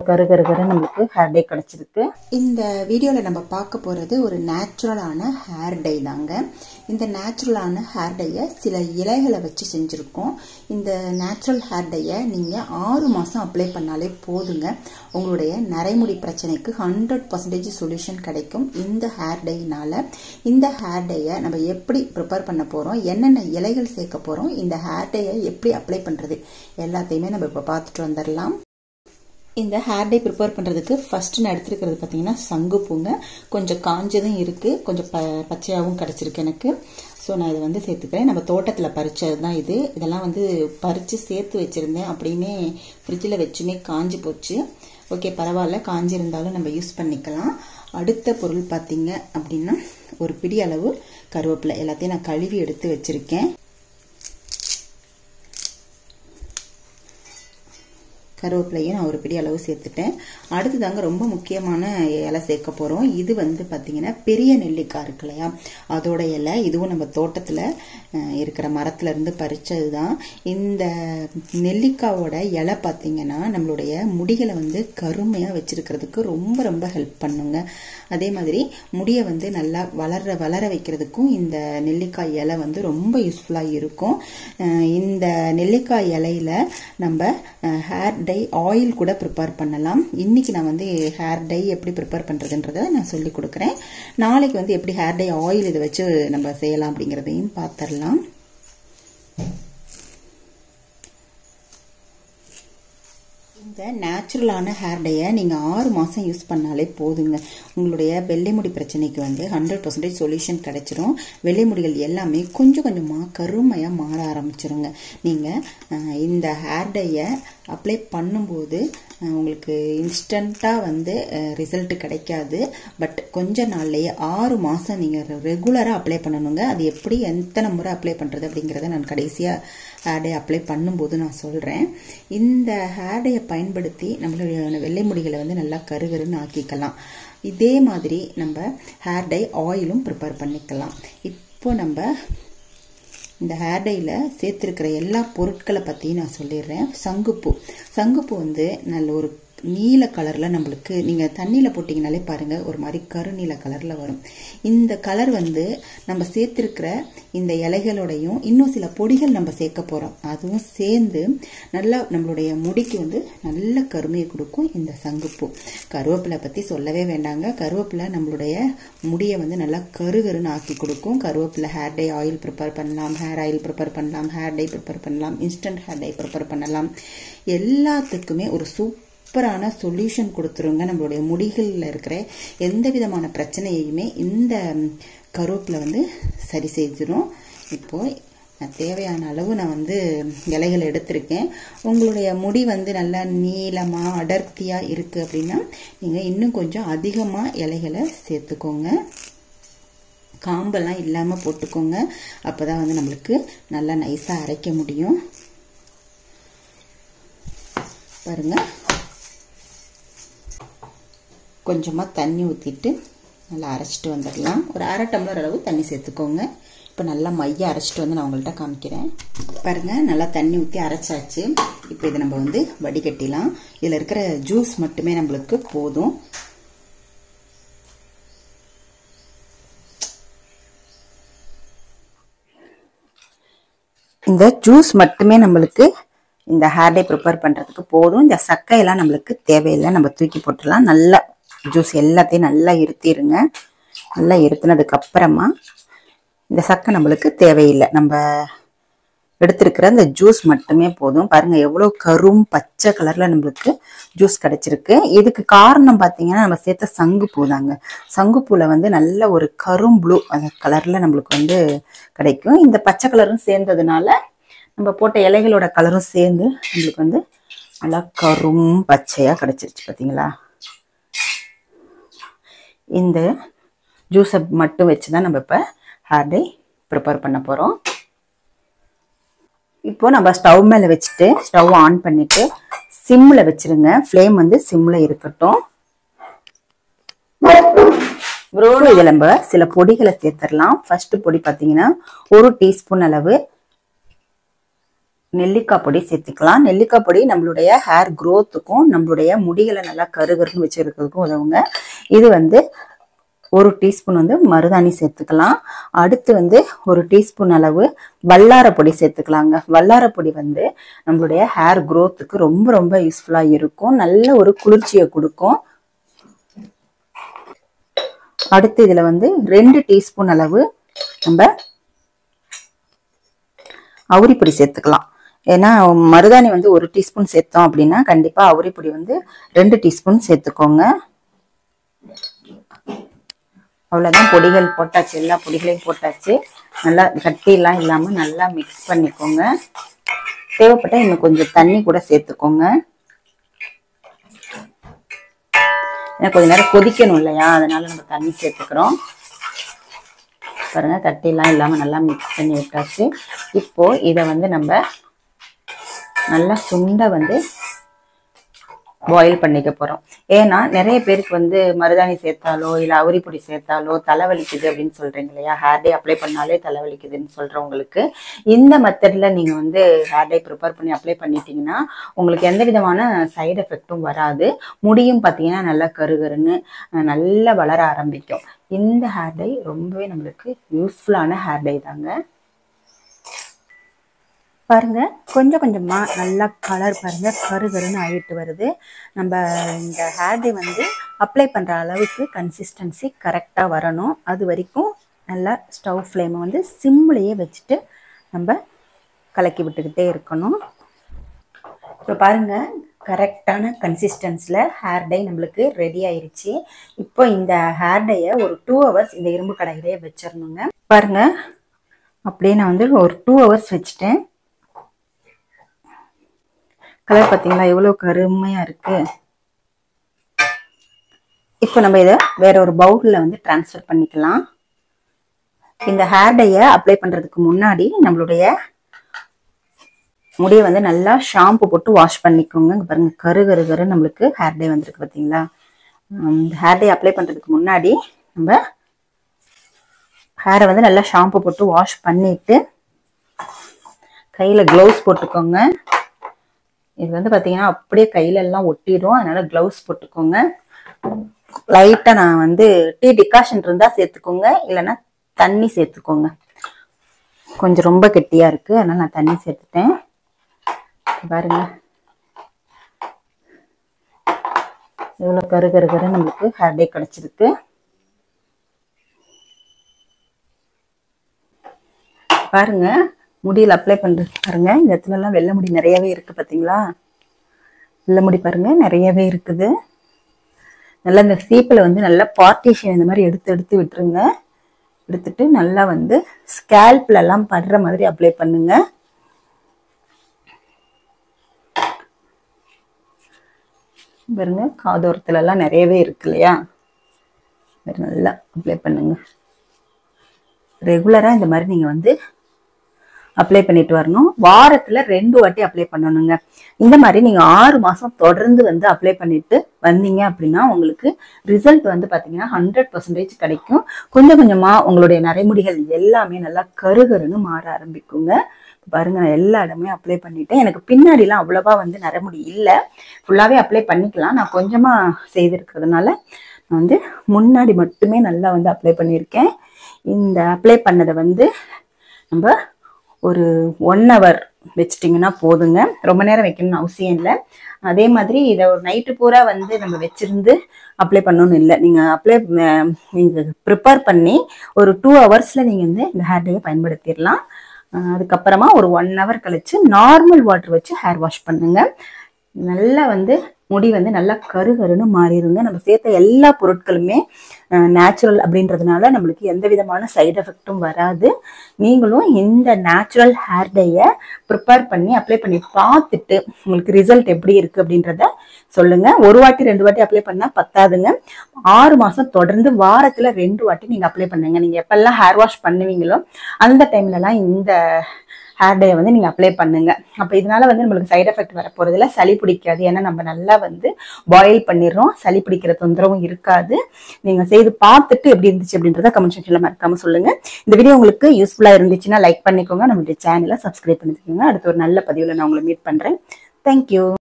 கரு நம்மளுக்கு hair dye கிடைச்சிருக்கு. இந்த வீடியோவில் நம்ம பார்க்க போகிறது ஒரு நேச்சுரலான ஹேர் டை தாங்க. இந்த நேச்சுரலான ஹேர் டையை சில இலைகளை வச்சு செஞ்சுருக்கோம். இந்த நேச்சுரல் ஹேர் டையை நீங்கள் 6 மாதம் அப்ளை பண்ணாலே போதுங்க. உங்களுடைய நரைமுடி பிரச்சனைக்கு 100% சொல்யூஷன் கிடைக்கும் இந்த ஹேர் டையினால். இந்த ஹேர் டையை நம்ம எப்படி ப்ரிப்பேர் பண்ண போகிறோம், என்னென்ன இலைகள் சேர்க்க போகிறோம், இந்த ஹேர் டையை எப்படி அப்ளை பண்ணுறது எல்லாத்தையுமே நம்ம இப்போ பார்த்துட்டு வந்துடலாம். இந்த ஹேர் டை ப்ரிப்பேர் பண்ணுறதுக்கு ஃபஸ்ட்டு நான் எடுத்துருக்கிறது பார்த்தீங்கன்னா சங்குப்பூங்க. கொஞ்சம் காஞ்சதும் இருக்குது, கொஞ்சம் பச்சையாகவும் கிடச்சிருக்கு எனக்கு. ஸோ நான் இதை வந்து சேர்த்துக்கிறேன். நம்ம தோட்டத்தில் பறித்தது தான் இது. இதெல்லாம் வந்து பறித்து சேர்த்து வச்சுருந்தேன், அப்படின்னே ஃப்ரிட்ஜில் வச்சுமே காஞ்சி போச்சு. ஓகே, பரவாயில்ல, காஞ்சிருந்தாலும் நம்ம யூஸ் பண்ணிக்கலாம். அடுத்த பொருள் பார்த்தீங்க அப்படின்னா ஒரு பிடி அளவு கருவேப்பிலை. எல்லாத்தையும் நான் கழுவி எடுத்து வச்சுருக்கேன். கருவேப்பிலையும் நான் ஒரு பிடி அளவு சேர்த்துட்டேன். அடுத்து தாங்க ரொம்ப முக்கியமான இலை சேர்க்க போகிறோம். இது வந்து பார்த்தீங்கன்னா பெரிய நெல்லிக்காய் இருக்கு இல்லையா, அதோட இலை. இதுவும் நம்ம தோட்டத்தில் இருக்கிற மரத்துல இருந்து பறிச்சது தான். இந்த நெல்லிக்காவோட இலை பார்த்தீங்கன்னா நம்மளுடைய முடிகளை வந்து கருமையாக வச்சிருக்கிறதுக்கு ரொம்ப ரொம்ப ஹெல்ப் பண்ணுங்க. அதே மாதிரி முடியை வந்து நல்லா வளர வைக்கிறதுக்கும் இந்த நெல்லிக்காய் இலை வந்து ரொம்ப யூஸ்ஃபுல்லாக இருக்கும். இந்த நெல்லிக்காய் இலையில நம்ம ஹேர் டை ஆயில் கூட ப்ரிப்பேர் பண்ணலாம். இன்னைக்கு நான் வந்து ஹேர் டை எப்படி ப்ரிப்பேர் பண்ணுறதுன்றதை நான் சொல்லி கொடுக்குறேன். நாளைக்கு வந்து எப்படி ஹேர் டை ஆயில் இதை வச்சு நம்ம செய்யலாம் அப்படிங்கிறதையும் பார்த்துடலாம். இந்த நேச்சுரலான ஹேர் டையை நீங்கள் 6 மாதம் யூஸ் பண்ணாலே போதுங்க. உங்களுடைய வெள்ளை முடி பிரச்சனைக்கு வந்து 100% சொல்யூஷன் கிடைச்சிரும். வெள்ளை முடிகள் எல்லாமே கொஞ்சம் கொஞ்சமாக கருமையாக மாற ஆரம்பிச்சிருங்க. நீங்கள் இந்த ஹேர் டையை அப்ளை பண்ணும்போது உங்களுக்கு இன்ஸ்டண்ட்டாக வந்து ரிசல்ட் கிடைக்காது. பட் கொஞ்ச நாள்லேயே 6 மாதம் நீங்கள் ரெகுலராக அப்ளை பண்ணணுங்க. அது எப்படி எத்தனை முறை அப்ளை பண்ணுறது அப்படிங்கிறத நான் கடைசியாக ஹேர் டை அப்ளை பண்ணும்போது நான் சொல்கிறேன். இந்த ஹேர் டையை பயன்படுத்தி நம்மளுடைய வெள்ளை முடிகளை வந்து நல்லா கருகருன்னு ஆக்கிக்கலாம். இதே மாதிரி நம்ம ஹேர் டை ஆயிலும் ப்ரிப்பேர் பண்ணிக்கலாம். இப்போ நம்ம இந்த ஹேர் டையில் சேர்த்துருக்கிற எல்லா பொருட்களை பற்றியும் நான் சொல்லிடுறேன். சங்குப்பூ வந்து நல்ல ஒரு நீல கலரில் நம்மளுக்கு நீங்கள் தண்ணியில் போட்டிங்கனாலே பாருங்கள் ஒரு மாதிரி கருநீல கலரில் வரும். இந்த கலர் வந்து நம்ம சேர்த்துருக்கிற இந்த இலைகளோடையும் இன்னும் சில பொடிகள் நம்ம சேர்க்க போகிறோம். அதுவும் சேர்ந்து நல்லா நம்மளுடைய முடிக்கு வந்து நல்ல கருமையை கொடுக்கும் இந்த சங்குப்பூ. கருவேப்பிலை பற்றி சொல்லவே வேண்டாங்க. கருவேப்பிலை நம்மளுடைய முடியை வந்து நல்லா கருகருன்னு ஆக்கி கொடுக்கும். கருவேப்பிலை ஹேர் டை ஆயில் ப்ரிப்பேர் பண்ணலாம், ஹேர் ஆயில் ப்ரிப்பேர் பண்ணலாம், ஹேர் டை ப்ரிப்பேர் பண்ணலாம், இன்ஸ்டன்ட் ஹேர் டை ப்ரிப்பேர் பண்ணலாம். எல்லாத்துக்குமே ஒரு சூப்பரான சொல்யூஷன் கொடுத்துருங்க. நம்மளுடைய முடிகளில் இருக்கிற எந்த விதமான பிரச்சனையுமே இந்த கருவேப்பிலை வந்து சரி செஞ்சிடும். இப்போது தேவையான அளவு நான் வந்து இலைகள் எடுத்திருக்கேன். உங்களுடைய முடி வந்து நல்லா நீளமாக அடர்த்தியாக இருக்குது அப்படின்னா நீங்கள் இன்னும் கொஞ்சம் அதிகமாக இலைகளை சேர்த்துக்கோங்க. காம்பெல்லாம் இல்லாமல் போட்டுக்கோங்க. அப்போ தான் வந்து நம்மளுக்கு நல்லா நைஸாக அரைக்க முடியும். பாருங்கள், கொஞ்சமாக தண்ணி ஊற்றிட்டு நல்லா அரைச்சிட்டு வந்துடலாம். ஒரு 1/2 டம்ளர் அளவு தண்ணி சேர்த்துக்கோங்க. இப்போ நல்லா மைய அரைச்சிட்டு வந்து நான் உங்கள்கிட்ட காமிக்கிறேன். பாருங்கள், நல்லா தண்ணி ஊற்றி அரைச்சாச்சு. இப்போ இதை நம்ம வந்து வடிகட்டிலாம். இதில் இருக்கிற ஜூஸ் மட்டுமே நம்மளுக்கு போதும். இந்த ஜூஸ் மட்டுமே நம்மளுக்கு இந்த ஹேர் டை ப்ரிப்பேர் பண்ணுறதுக்கு போதும். இந்த சக்கையெல்லாம் நம்மளுக்கு தேவையில்லை, நம்ம தூக்கி போட்டுடலாம். நல்லா ஜூஸ் எல்லாத்தையும் நல்லா இருத்திடுங்க. நல்லா இருத்தினதுக்கு அப்புறமா இந்த சக்கை நம்மளுக்கு தேவையில்லை, நம்ம எடுத்துருக்கிற இந்த ஜூஸ் மட்டுமே போதும். பாருங்க எவ்வளோ கரும் பச்சை கலர்ல நம்மளுக்கு ஜூஸ் கிடைச்சிருக்கு. இதுக்கு காரணம் பார்த்தீங்கன்னா நம்ம சேர்த்த சங்குப்பூ தாங்க. சங்குப்பூவில் வந்து நல்ல ஒரு கரும் ப்ளூ அந்த கலர்ல நம்மளுக்கு வந்து கிடைக்கும். இந்த பச்சை கலரும் சேர்ந்ததுனால நம்ம போட்ட இலைகளோட கலரும் சேர்ந்து நம்மளுக்கு வந்து நல்லா கரும் பச்சையாக கிடைச்சிருச்சு. பார்த்தீங்களா, இந்த ஜூஸை மட்டும் வச்சு தான் நம்ம இப்போ ஹேர் டை ப்ரிப்பேர் பண்ண போகிறோம். இப்போ நம்ம ஸ்டவ் மேலே வச்சுட்டு ஸ்டவ் ஆன் பண்ணிட்டு சிம்மில் வச்சிருங்க. ஃப்ளேம் வந்து சிம்மில் இருக்கட்டும். இதில் நம்ம சில பொடிகளை சேர்த்துடலாம். ஃபர்ஸ்ட் பொடி பார்த்தீங்கன்னா 1 டீஸ்பூன் அளவு நெல்லிக்காய் பொடி சேர்த்துக்கலாம். நெல்லிக்காய் பொடி நம்மளுடைய ஹேர் க்ரோத்துக்கும் நம்மளுடைய முடிகளை நல்லா கருகருன்னு வச்சுருக்கிறதுக்கும் உதவுங்க. இது வந்து 1 டீஸ்பூன் வந்து மருதாணி சேர்த்துக்கலாம். அடுத்து வந்து 1 டீஸ்பூன் அளவு வல்லார பொடி சேர்த்துக்கலாங்க. வல்லார பொடி வந்து நம்மளுடைய ஹேர் க்ரோத்துக்கு ரொம்ப ரொம்ப யூஸ்ஃபுல்லாக இருக்கும். நல்ல ஒரு குளிர்ச்சியை கொடுக்கும். அடுத்து இதில் வந்து 2 டீஸ்பூன் அளவு நம்ம அவுரிப்பொடி சேர்த்துக்கலாம். ஏன்னா மருதாணி வந்து 1 டீஸ்பூன் சேர்த்தோம் அப்படின்னா கண்டிப்பாக அவுரிப்பொடி வந்து 2 டீஸ்பூன் சேர்த்துக்கோங்க. அவ்வளோதான், பொடிகள் போட்டாச்சு, எல்லா பொடிகளையும் போட்டாச்சு. நல்லா கட்டிலாம் இல்லாமல் நல்லா மிக்ஸ் பண்ணிக்கோங்க. தேவைப்பட்டால் இன்னும் கொஞ்சம் தண்ணி கூட சேர்த்துக்கோங்க. ஏன்னா கொஞ்ச நேரம் கொதிக்கணும் இல்லையா, அதனால நம்ம தண்ணி சேர்த்துக்கிறோம். பாருங்க, கட்டிலாம் இல்லாமல் நல்லா மிக்ஸ் பண்ணி விட்டாச்சு. இப்போ இதை வந்து நம்ம நல்லா சுண்டை வந்து பாயில் பண்ணிக்க போகிறோம். ஏன்னா நிறைய பேருக்கு வந்து மருதாணி சேர்த்தாலோ இல்லை அவுரிப்பொடி சேர்த்தாலோ தலைவலிக்குது அப்படின்னு சொல்கிறீங்க இல்லையா, ஹேர் டே அப்ளை பண்ணாலே தலைவலிக்குதுன்னு சொல்கிறவங்களுக்கு இந்த மெத்தடில் நீங்கள் வந்து ஹேர் டே ப்ரிப்பேர் பண்ணி அப்ளை பண்ணிட்டீங்கன்னா உங்களுக்கு எந்த விதமான சைடு எஃபெக்டும் வராது. முடியும் பார்த்தீங்கன்னா நல்லா கருகருன்னு நல்லா வளர ஆரம்பிக்கும். இந்த ஹேர் டை ரொம்பவே நம்மளுக்கு யூஸ்ஃபுல்லான ஹேர் டை தாங்க. பாருங்க, கொஞ்சம் கொஞ்சமா நல்லா கலர் பாருங்க கருகருன்னு ஆகிட்டு வருது. நம்ம இந்த ஹேர் டே வந்து அப்ளை பண்ற அளவுக்கு கன்சிஸ்டன்சி கரெக்டாக வரணும். அது வரைக்கும் நல்லா ஸ்டவ் ஃப்ளேமை வந்து சிம்லேயே வச்சுட்டு நம்ம கலக்கி விட்டுக்கிட்டே இருக்கணும். இப்போ பாருங்க, கரெக்டான கன்சிஸ்டன்ஸில் ஹேர் டை நம்மளுக்கு ரெடி ஆயிடுச்சு. இப்போ இந்த ஹேர் டையை ஒரு 2 ஹவர்ஸ் இந்த இரும்பு கடாயிலே வச்சிடணுங்க. பாருங்க, அப்படியே நான் வந்து ஒரு 2 ஹவர்ஸ் வச்சுட்டேன். கலர் பார்த்தீங்களா எவ்வளோ கருமையாக இருக்கு. இப்போ நம்ம இதை வேற ஒரு பவுலில் வந்து ட்ரான்ஸ்ஃபர் பண்ணிக்கலாம். இந்த ஹேர் டையை அப்ளை பண்ணுறதுக்கு முன்னாடி நம்மளுடைய முடியை வந்து நல்லா ஷாம்பு போட்டு வாஷ் பண்ணிக்கோங்க. இங்கே பாருங்க, கரு நம்மளுக்கு ஹேர் டை வந்துருக்கு பார்த்தீங்களா. இந்த ஹேர் டை அப்ளை பண்ணுறதுக்கு முன்னாடி நம்ம ஹேரை வந்து நல்லா ஷாம்பு போட்டு வாஷ் பண்ணிட்டு கையில் க்ளவுஸ் போட்டுக்கோங்க. இது வந்து பார்த்தீங்கன்னா அப்படியே கையில எல்லாம் ஒட்டிடும், அதனால க்ளவுஸ் போட்டுக்கோங்க. லைட்டாக நான் வந்து டீ டிகாஷன் இருந்தால் சேர்த்துக்கோங்க, இல்லைன்னா தண்ணி சேர்த்துக்கோங்க. கொஞ்சம் ரொம்ப கெட்டியாக இருக்குது, அதனால் நான் தண்ணி சேர்த்துட்டேன். பாருங்க எவ்வளோ கரு நம்மளுக்கு ஹேர் டே கிடச்சிருக்கு. பாருங்க, முடியில் அப்ளை பண்ணுறது பாருங்க, இந்த இடத்துலலாம் வெள்ளை முடி நிறையவே இருக்குது பார்த்தீங்களா. வெள்ளை முடி பாருங்க நிறையவே இருக்குது. நல்லா இந்த சீப்பில் வந்து நல்லா பார்ட்டிஷன் இந்த மாதிரி எடுத்து விட்டுருங்க. எடுத்துட்டு நல்லா வந்து ஸ்கேல்ப்லலாம் படுற மாதிரி அப்ளை பண்ணுங்க. பாருங்க, காதோரத்துலலாம் நிறையவே இருக்கு இல்லையா, நல்லா அப்ளை பண்ணுங்க. ரெகுலராக இந்த மாதிரி நீங்கள் வந்து அப்ளை பண்ணிட்டு வரணும். வாரத்தில் 2 வாட்டி அப்ளை பண்ணணுங்க. இந்த மாதிரி நீங்கள் 6 மாதம் தொடர்ந்து வந்து அப்ளை பண்ணிட்டு வந்தீங்க அப்படின்னா உங்களுக்கு ரிசல்ட் வந்து பார்த்தீங்கன்னா 100% கிடைக்கும். கொஞ்சம் கொஞ்சமாக உங்களுடைய நரைமுடிகள் எல்லாமே நல்லா கருகருன்னு மாற ஆரம்பிக்குங்க. பாருங்க, நான் எல்லா இடமே அப்ளை பண்ணிட்டேன். எனக்கு பின்னாடிலாம் அவ்வளவா வந்து நரைமுடி இல்லை, ஃபுல்லாகவே அப்ளை பண்ணிக்கலாம். நான் கொஞ்சமாக செய்திருக்கிறதுனால நான் வந்து முன்னாடி மட்டுமே நல்லா வந்து அப்ளை பண்ணியிருக்கேன். இந்த அப்ளை பண்ணதை வந்து நம்ம ஒரு 1 ஹவர் வச்சிட்டிங்கன்னா போதுங்க. ரொம்ப நேரம் வைக்கணும்னு அவசியம் இல்லை. அதே மாதிரி இதை ஒரு நைட்டு பூரா வந்து நம்ம வச்சிருந்து அப்ளை பண்ணணும்னு இல்லை. நீங்கள் ப்ரிப்பேர் பண்ணி ஒரு 2 ஹவர்ஸில் நீங்கள் வந்து இந்த ஹேர் டையை பயன்படுத்திடலாம். அதுக்கப்புறமா ஒரு 1 ஹவர் கழிச்சு நார்மல் வாட்டர் வச்சு ஹேர் வாஷ் பண்ணுங்க. நல்லா வந்து முடி வந்து நல்லா கருகருன்னு மாறிடுங்க. நம்ம சேர்த்த எல்லா பொருட்களுமே நேச்சுரல் அப்படின்றதுனால நம்மளுக்கு எந்த விதமான சைடு எஃபெக்டும் வராது. நீங்களும் இந்த நேச்சுரல் ஹேர் டையை ப்ரிப்பேர் பண்ணி அப்ளை பண்ணி பார்த்துட்டு உங்களுக்கு ரிசல்ட் எப்படி இருக்குது அப்படின்றத சொல்லுங்கள். 1 வாட்டி 2 வாட்டி அப்ளை பண்ணால் பத்தாதுங்க. 6 மாதம் தொடர்ந்து வாரத்தில் 2 வாட்டி நீங்கள் அப்ளை பண்ணுங்க. நீங்கள் எப்பெல்லாம் ஹேர் வாஷ் பண்ணுவீங்களோ அந்த டைம்லலாம் இந்த ஹேர் டே வந்து நீங்க அப்ளை பண்ணுங்க. அப்ப இதனால வந்து நம்மளுக்கு சைடு எஃபெக்ட் வர போறதுல சளி பிடிக்காது. ஏன்னா நம்ம நல்லா வந்து பாயில் பண்ணிடுறோம், சளி பிடிக்கிற தொந்தரவும் இருக்காது. நீங்க செய்து பார்த்துட்டு எப்படி இருந்துச்சு அப்படின்றத கமெண்ட் செக்ஷன்ல மறக்காம சொல்லுங்க. இந்த வீடியோ உங்களுக்கு யூஸ்ஃபுல்லா இருந்துச்சுன்னா லைக் பண்ணிக்கோங்க, நம்மளுடைய சேனலை சப்ஸ்கிரைப் பண்ணிக்கோங்க. அடுத்து ஒரு நல்ல பதிவுல நான் உங்களை மீட் பண்றேன். தேங்க்யூ.